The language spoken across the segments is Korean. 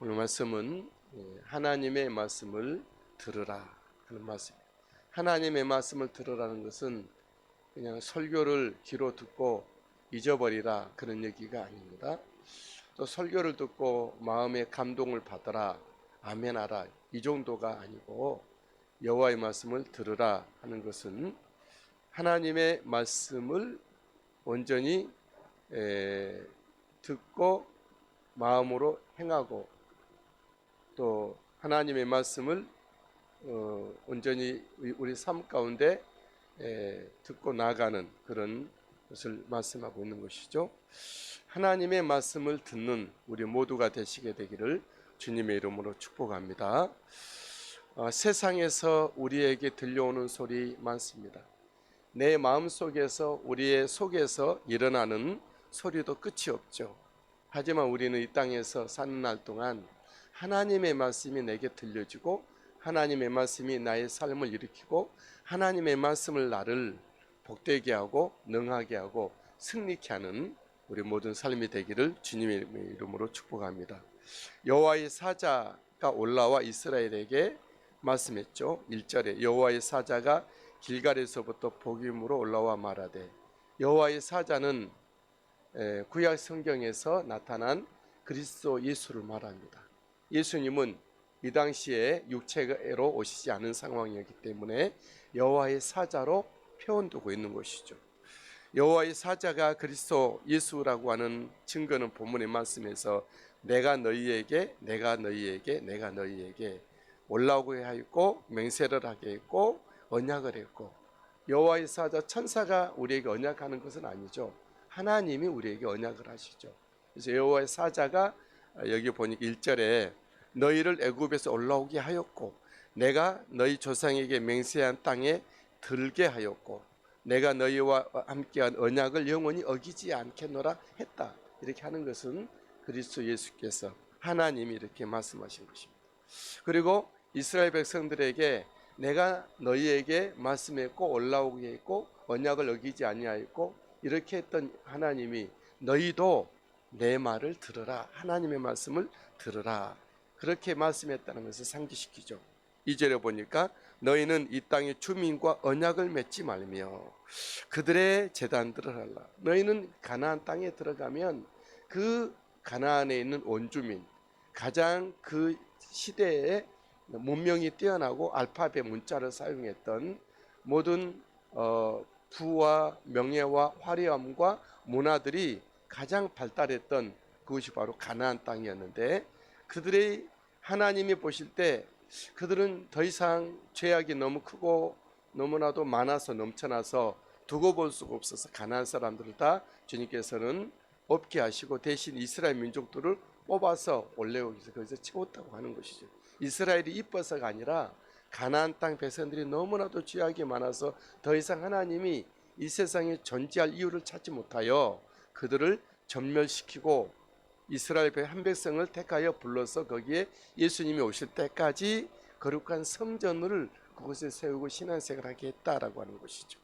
오늘 말씀은 하나님의 말씀을 들으라 하는 말씀입니다. 하나님의 말씀을 들으라는 것은 그냥 설교를 귀로 듣고 잊어버리라 그런 얘기가 아닙니다. 또 설교를 듣고 마음의 감동을 받아라, 아멘하라 이 정도가 아니고 여호와의 말씀을 들으라 하는 것은 하나님의 말씀을 온전히 듣고 마음으로 행하고 또 하나님의 말씀을 온전히 우리 삶 가운데 듣고 나가는 그런 것을 말씀하고 있는 것이죠. 하나님의 말씀을 듣는 우리 모두가 되시게 되기를 주님의 이름으로 축복합니다. 세상에서 우리에게 들려오는 소리 많습니다. 내 마음속에서 우리의 속에서 일어나는 소리도 끝이 없죠. 하지만 우리는 이 땅에서 사는 날 동안 하나님의 말씀이 내게 들려지고 하나님의 말씀이 나의 삶을 일으키고 하나님의 말씀을 나를 복되게 하고 능하게 하고 승리케 하는 우리 모든 삶이 되기를 주님의 이름으로 축복합니다. 여호와의 사자가 올라와 이스라엘에게 말씀했죠. 1절에 여호와의 사자가 길갈에서부터 복임으로 올라와 말하되, 여호와의 사자는 구약 성경에서 나타난 그리스도 예수를 말합니다. 예수님은 이 당시에 육체로 오시지 않은 상황이었기 때문에 여호와의 사자로 표현되고 있는 것이죠. 여호와의 사자가 그리스도 예수라고 하는 증거는 본문의 말씀에서 내가 너희에게 올라오게 하였고 맹세를 하게 했고 언약을 했고, 여호와의 사자 천사가 우리에게 언약하는 것은 아니죠. 하나님이 우리에게 언약을 하시죠. 그래서 여호와의 사자가 여기 보니까 1절에 너희를 애굽에서 올라오게 하였고 내가 너희 조상에게 맹세한 땅에 들게 하였고 내가 너희와 함께한 언약을 영원히 어기지 않겠노라 했다. 이렇게 하는 것은 그리스도 예수께서 하나님이 이렇게 말씀하신 것입니다. 그리고 이스라엘 백성들에게 내가 너희에게 말씀했고 올라오게 했고 언약을 어기지 아니하였고 이렇게 했던 하나님이 너희도 내 말을 들으라, 하나님의 말씀을 들으라 그렇게 말씀했다는 것을 상기시키죠. 2절에 보니까 너희는 이 땅의 주민과 언약을 맺지 말며 그들의 제단들을 하라. 너희는 가나안 땅에 들어가면 그 가나안에 있는 원주민, 가장 그 시대에 문명이 뛰어나고 알파벳 문자를 사용했던 모든 부와 명예와 화려함과 문화들이 가장 발달했던 그것이 바로 가나안 땅이었는데, 그들의 하나님이 보실 때 그들은 더 이상 죄악이 너무 크고 너무나도 많아서 넘쳐나서 두고 볼 수가 없어서 가나안 사람들을 다 주님께서는 없게 하시고 대신 이스라엘 민족들을 뽑아서 올려오기서 거기서 채웠다고 하는 것이죠. 이스라엘이 이뻐서가 아니라 가나안 땅 백성들이 너무나도 죄악이 많아서 더 이상 하나님이 이 세상에 존재할 이유를 찾지 못하여 그들을 전멸시키고 이스라엘 한 백성을 택하여 불러서 거기에 예수님이 오실 때까지 거룩한 성전을 그곳에 세우고 신앙생활을 하게 했다라고 하는 것이죠.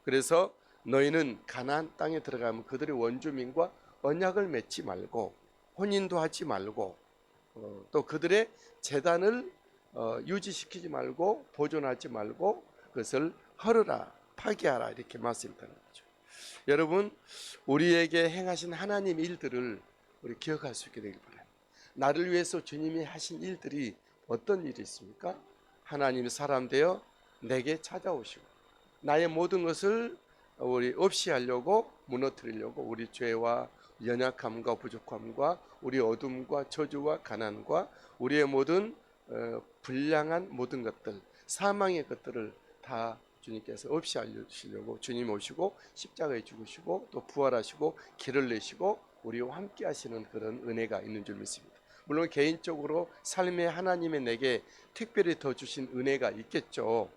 그래서 너희는 가나안 땅에 들어가면 그들의 원주민과 언약을 맺지 말고 혼인도 하지 말고 또 그들의 제단을 유지시키지 말고 보존하지 말고 그것을 헐으라, 파괴하라 이렇게 말씀했다는 거죠. 여러분, 우리에게 행하신 하나님의 일들을 우리 기억할 수 있게 되길 바랍니다. 나를 위해서 주님이 하신 일들이 어떤 일이 있습니까? 하나님이 사람 되어 내게 찾아오시고 나의 모든 것을 우리 없이 하려고 무너뜨리려고 우리 죄와 연약함과 부족함과 우리 어둠과 저주와 가난과 우리의 모든 불량한 모든 것들, 사망의 것들을 다 주님께서 없이 알려주시려고 주님 오시고 십자가에 죽으시고 또 부활하시고 길을 내시고 우리와 함께 하시는 그런 은혜가 있는 줄 믿습니다. 물론 개인적으로 삶에 하나님의 내게 특별히 더 주신 은혜가 있겠죠.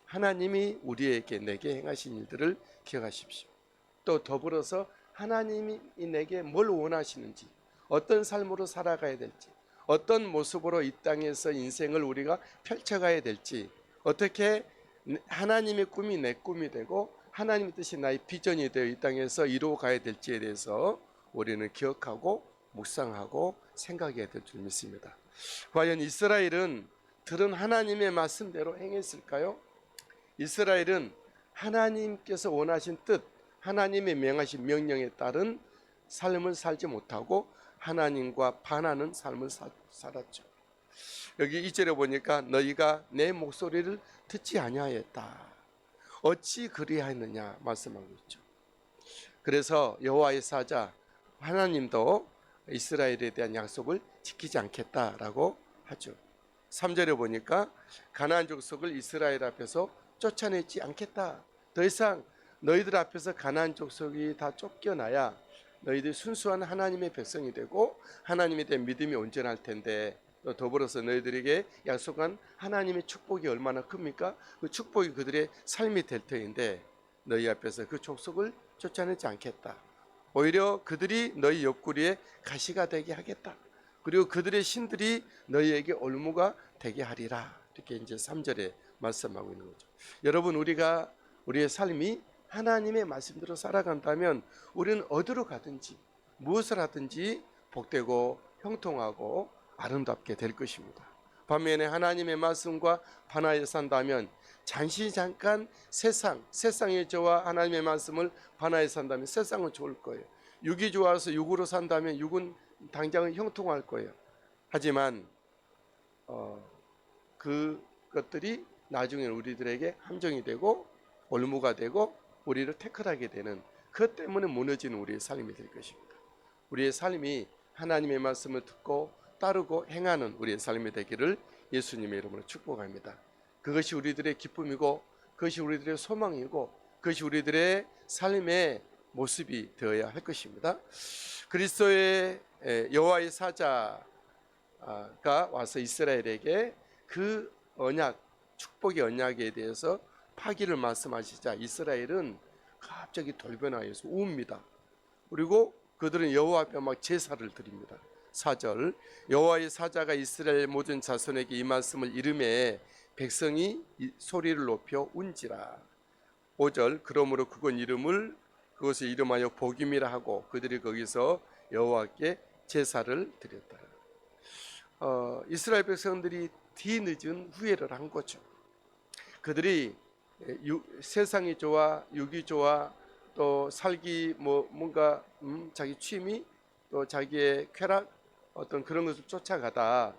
하나님이 우리에게 내게 행하신 일들을 기억하십시오. 또 더불어서 하나님이 내게 뭘 원하시는지, 어떤 삶으로 살아가야 될지, 어떤 모습으로 이 땅에서 인생을 우리가 펼쳐가야 될지, 어떻게 하나님의 꿈이 내 꿈이 되고 하나님의 뜻이 나의 비전이 되어 이 땅에서 이루어가야 될지에 대해서 우리는 기억하고 묵상하고 생각해야 될 줄 믿습니다. 과연 이스라엘은 들은 하나님의 말씀대로 행했을까요? 이스라엘은 하나님께서 원하신 뜻, 하나님의 명하신 명령에 따른 삶을 살지 못하고 하나님과 반하는 삶을 살았죠. 여기 2절에 보니까 너희가 내 목소리를 듣지 아니하였다. 어찌 그리하였느냐 말씀하고 있죠. 그래서 여호와의 사자 하나님도 이스라엘에 대한 약속을 지키지 않겠다라고 하죠. 3절에 보니까 가나안 족속을 이스라엘 앞에서 쫓아내지 않겠다. 더 이상 너희들 앞에서 가나안 족속이 다 쫓겨나야 너희들이 순수한 하나님의 백성이 되고 하나님에 대한 믿음이 온전할 텐데, 또 더불어서 너희들에게 약속한 하나님의 축복이 얼마나 큽니까? 그 축복이 그들의 삶이 될 터인데 너희 앞에서 그 족속을 쫓아내지 않겠다. 오히려 그들이 너희 옆구리에 가시가 되게 하겠다. 그리고 그들의 신들이 너희에게 올무가 되게 하리라. 이렇게 이제 3절에 말씀하고 있는 거죠. 여러분, 우리가 우리의 삶이 하나님의 말씀대로 살아간다면 우리는 어디로 가든지 무엇을 하든지 복되고 형통하고 아름답게 될 것입니다. 반면에 하나님의 말씀과 반하여 산다면 잠시 잠깐 세상의 저와 하나님의 말씀을 반하여 산다면 세상은 좋을 거예요. 육이 좋아서 육으로 산다면 육은 당장은 형통할 거예요. 하지만 그것들이 나중에 우리들에게 함정이 되고 올무가 되고 우리를 태클하게 되는, 그것 때문에 무너지는 우리의 삶이 될 것입니다. 우리의 삶이 하나님의 말씀을 듣고 따르고 행하는 우리의 삶이 되기를 예수님의 이름으로 축복합니다. 그것이 우리들의 기쁨이고 그것이 우리들의 소망이고 그것이 우리들의 삶의 모습이 되어야 할 것입니다. 그리스도의 여호와의 사자가 와서 이스라엘에게 그 언약, 축복의 언약에 대해서 파기를 말씀하시자 이스라엘은 갑자기 돌변하여서 웁니다. 그리고 그들은 여호와 앞에 막 제사를 드립니다. 4절, 여호와의 사자가 이스라엘 모든 자손에게 이 말씀을 이르매 백성이 소리를 높여 운지라. 5절, 그러므로 그것을 이름하여 복임이라 하고 그들이 거기서 여호와께 제사를 드렸다. 이스라엘 백성들이 뒤늦은 후회를 한 거죠. 그들이 세상이 좋아, 육이 좋아, 또 살기 뭔가 자기 취미, 또 자기의 쾌락, 어떤 그런 것을 쫓아가다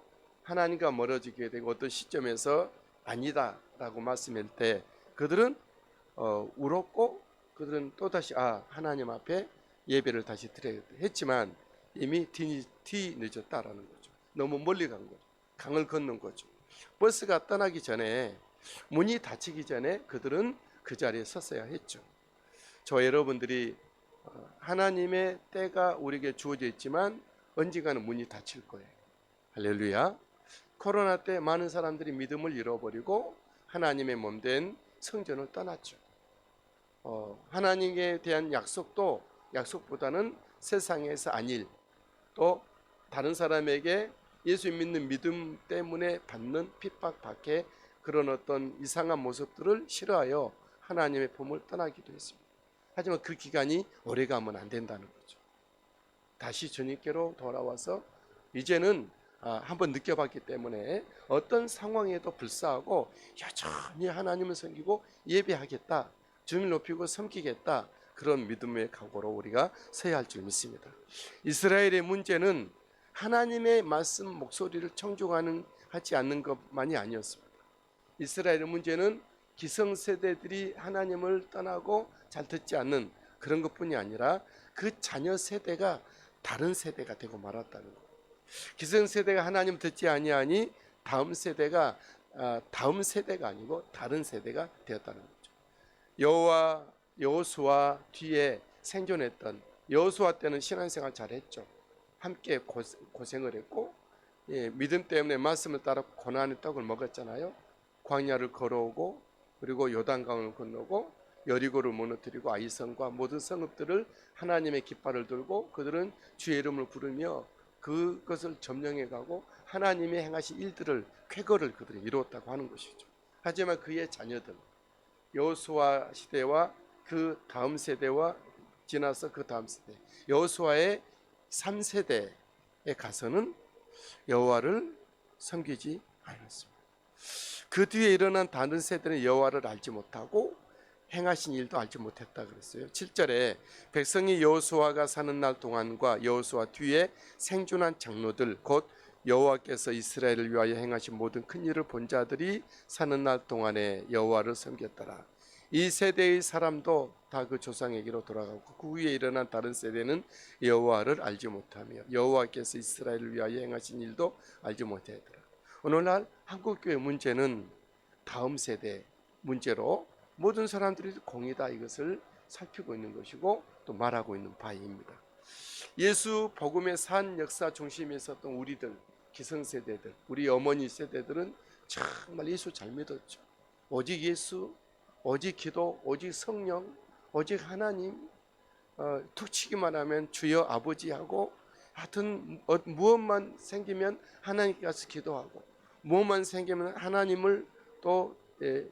하나님과 멀어지게 되고 어떤 시점에서 아니다라고 말씀할 때 그들은 울었고 그들은 또다시 하나님 앞에 예배를 다시 드려야 했지만 이미 뒤늦었다라는 거죠. 너무 멀리 간 거죠. 강을 건넌 거죠. 버스가 떠나기 전에, 문이 닫히기 전에 그들은 그 자리에 섰어야 했죠. 저 여러분들이 하나님의 때가 우리에게 주어져 있지만 언젠가는 문이 닫힐 거예요. 할렐루야. 코로나 때 많은 사람들이 믿음을 잃어버리고 하나님의 몸된 성전을 떠났죠. 하나님에 대한 약속보다는 세상에서 아닐, 또 다른 사람에게 예수 믿는 믿음 때문에 받는 핍박, 박해, 그런 어떤 이상한 모습들을 싫어하여 하나님의 품을 떠나기도 했습니다. 하지만 그 기간이 오래 가면 안 된다는 거죠. 다시 주님께로 돌아와서 이제는 한번 느껴봤기 때문에 어떤 상황에도 불사하고 여전히 하나님을 섬기고 예배하겠다, 주님을 높이고 섬기겠다, 그런 믿음의 각오로 우리가 서야 할 줄 믿습니다. 이스라엘의 문제는 하나님의 말씀 목소리를 청중하지 않는 것만이 아니었습니다. 이스라엘의 문제는 기성세대들이 하나님을 떠나고 잘 듣지 않는 그런 것뿐이 아니라 그 자녀 세대가 다른 세대가 되고 말았다는 거예요. 기성세대가 하나님 듣지 아니하니 다음 세대가 아니고 다른 세대가 되었다는 거죠. 여호수아 뒤에 생존했던, 여호수아 때는 신앙생활 잘했죠. 함께 고생을 했고 믿음 때문에 말씀을 따라 고난의 떡을 먹었잖아요. 광야를 걸어오고 그리고 요단강을 건너고 여리고를 무너뜨리고 아이성과 모든 성읍들을 하나님의 깃발을 들고 그들은 주의 이름을 부르며 그것을 점령해 가고 하나님이 행하신 일들을, 쾌거를 그들이 이루었다고 하는 것이죠. 하지만 그의 자녀들, 여호수아 시대와 그 다음 세대와 지나서 그 다음 세대, 여호수아의 3세대에 가서는 여호와를 섬기지 않았습니다. 그 뒤에 일어난 다른 세대는 여호와를 알지 못하고 행하신 일도 알지 못했다 그랬어요. 7절에 백성이 여호수아가 사는 날 동안과 여호수아 뒤에 생존한 장로들 곧 여호와께서 이스라엘을 위하여 행하신 모든 큰 일을 본 자들이 사는 날 동안에 여호와를 섬겼더라. 이 세대의 사람도 다 그 조상에게로 돌아가고 그 후에 일어난 다른 세대는 여호와를 알지 못하며 여호와께서 이스라엘을 위하여 행하신 일도 알지 못하더라. 오늘날 한국교회 문제는 다음 세대 문제로 모든 사람들이 공이다 이것을 살피고 있는 것이고 또 말하고 있는 바입니다. 예수 복음의 산 역사 중심에 있었던 우리들 기성세대들 우리 어머니 세대들은 정말 예수 잘 믿었죠. 오직 예수, 오직 기도, 오직 성령, 오직 하나님 툭 치기만 하면 주여 아버지하고 하여튼 무엇만 생기면 하나님께 가서 기도하고 무엇만 생기면 하나님을 또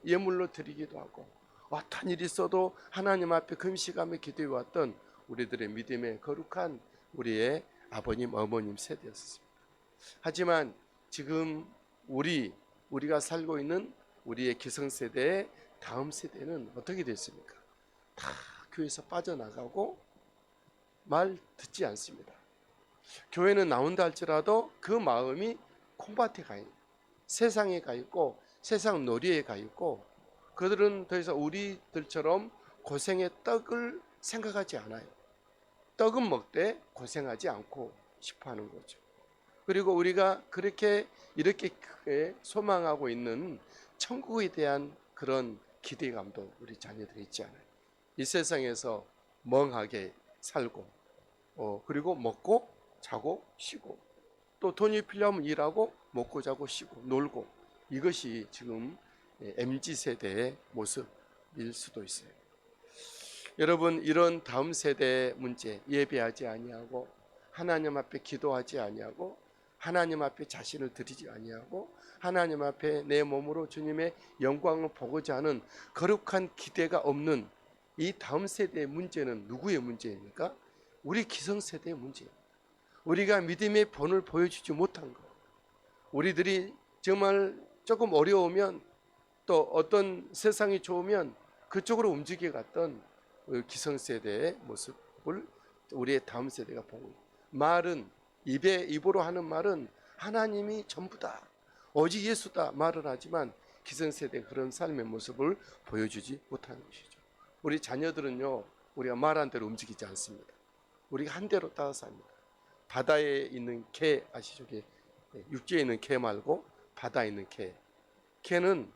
예물로 드리기도 하고 어떤 일이 있어도 하나님 앞에 금식하며 기도해 왔던 우리들의 믿음의 거룩한 우리의 아버님 어머님 세대였습니다. 하지만 지금 우리가 살고 있는 우리의 기성세대의 다음 세대는 어떻게 됐습니까? 다 교회에서 빠져나가고 말 듣지 않습니다. 교회는 나온다 할지라도 그 마음이 콩밭에 가 있는 세상에 가 있고 세상 놀이에 가 있고 그들은 더 이상 우리들처럼 고생의 떡을 생각하지 않아요. 떡은 먹되 고생하지 않고 싶어하는 거죠. 그리고 우리가 이렇게 크게 소망하고 있는 천국에 대한 그런 기대감도 우리 자녀들이 있지 않아요. 이 세상에서 멍하게 살고 그리고 먹고 자고 쉬고 또 돈이 필요하면 일하고 먹고 자고 쉬고 놀고 이것이 지금 MZ세대의 모습일 수도 있어요. 여러분 이런 다음 세대의 문제 예배하지 아니하고 하나님 앞에 기도하지 아니하고 하나님 앞에 자신을 드리지 아니하고 하나님 앞에 내 몸으로 주님의 영광을 보고자 하는 거룩한 기대가 없는 이 다음 세대의 문제는 누구의 문제입니까? 우리 기성세대의 문제예요. 우리가 믿음의 본을 보여주지 못한 것 우리들이 정말 조금 어려우면 또 어떤 세상이 좋으면 그쪽으로 움직여 갔던 기성세대의 모습을 우리의 다음 세대가 보고 말은 입으로 하는 말은 하나님이 전부다 오직 예수다 말을 하지만 기성세대가 그런 삶의 모습을 보여주지 못하는 것이죠. 우리 자녀들은요 우리가 말한 대로 움직이지 않습니다. 우리가 한 대로 따라 삽니다. 바다에 있는 개 아시죠? 육지에 있는 개 말고 바다에 있는 개. 개는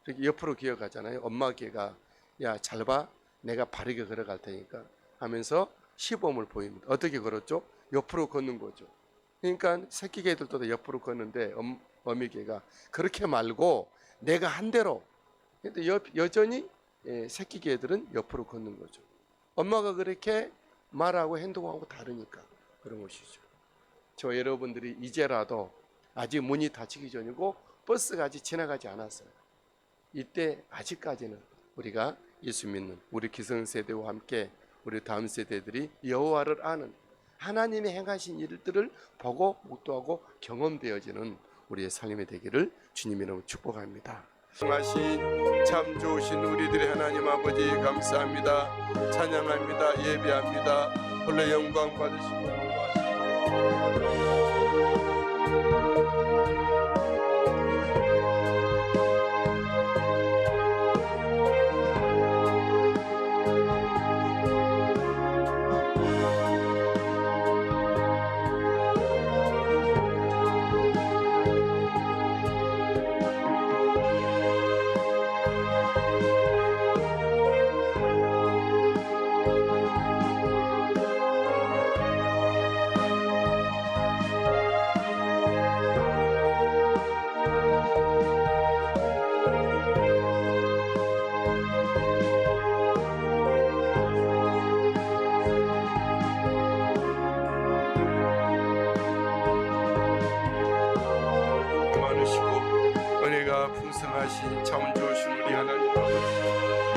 이렇게 옆으로 기어가잖아요. 엄마 개가 야 잘 봐 내가 바르게 걸어갈 테니까 하면서 시범을 보입니다. 어떻게 걸었죠? 옆으로 걷는 거죠. 그러니까 새끼 개들도 옆으로 걷는데 어미 개가 그렇게 말고 내가 한 대로 근데 여전히 새끼 개들은 옆으로 걷는 거죠. 엄마가 그렇게 말하고 행동하고 다르니까 그런 것이죠. 저 여러분들이 이제라도 아직 문이 닫히기 전이고 버스가 아직 지나가지 않았어요. 이때 아직까지는 우리가 예수 믿는 우리 기성세대와 함께 우리 다음 세대들이 여호와를 아는 하나님의 행하신 일들을 보고 묵도하고 경험되어지는 우리의 삶이 되기를 주님 이름으로 축복합니다. 하신 참 좋으신 우리들의 하나님 아버지 감사합니다. 찬양합니다. 예배합니다. 홀로 영광 받으시고 풍성하신 참 좋으신 우리 하나님 아버지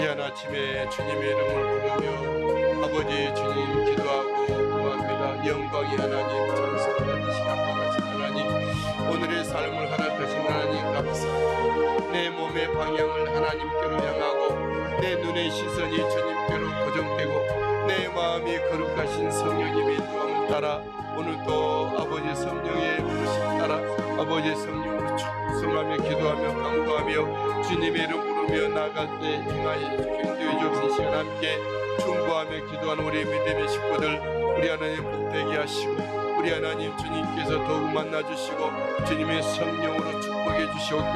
이 아침에 주님의 이름을 부르며 아버지 주님 기도하고 구합니다. 영광의 하나님 천사가 되시기 합당하신 하나님 오늘의 삶을 거룩하신 하나님 감사합니다. 내 몸의 방향을 하나님께로 향하고 내 눈의 시선이 주님께로 고정되고 내 마음이 거룩하신 성령님의 인도함을 따라 오늘도 아버지 성령의 부르심 따라 아버지 성령으로 충성하며 기도하며 강구하며 주님의 이름 부르며 나갈 때 행하여 인도해 주옵신 시간 함께 충고하며 기도하는 우리 믿음의 식구들 우리 하나님 복되게 하시고 우리 하나님 주님께서 더욱 만나주시고 주님의 성령으로 축복해 주시옵기를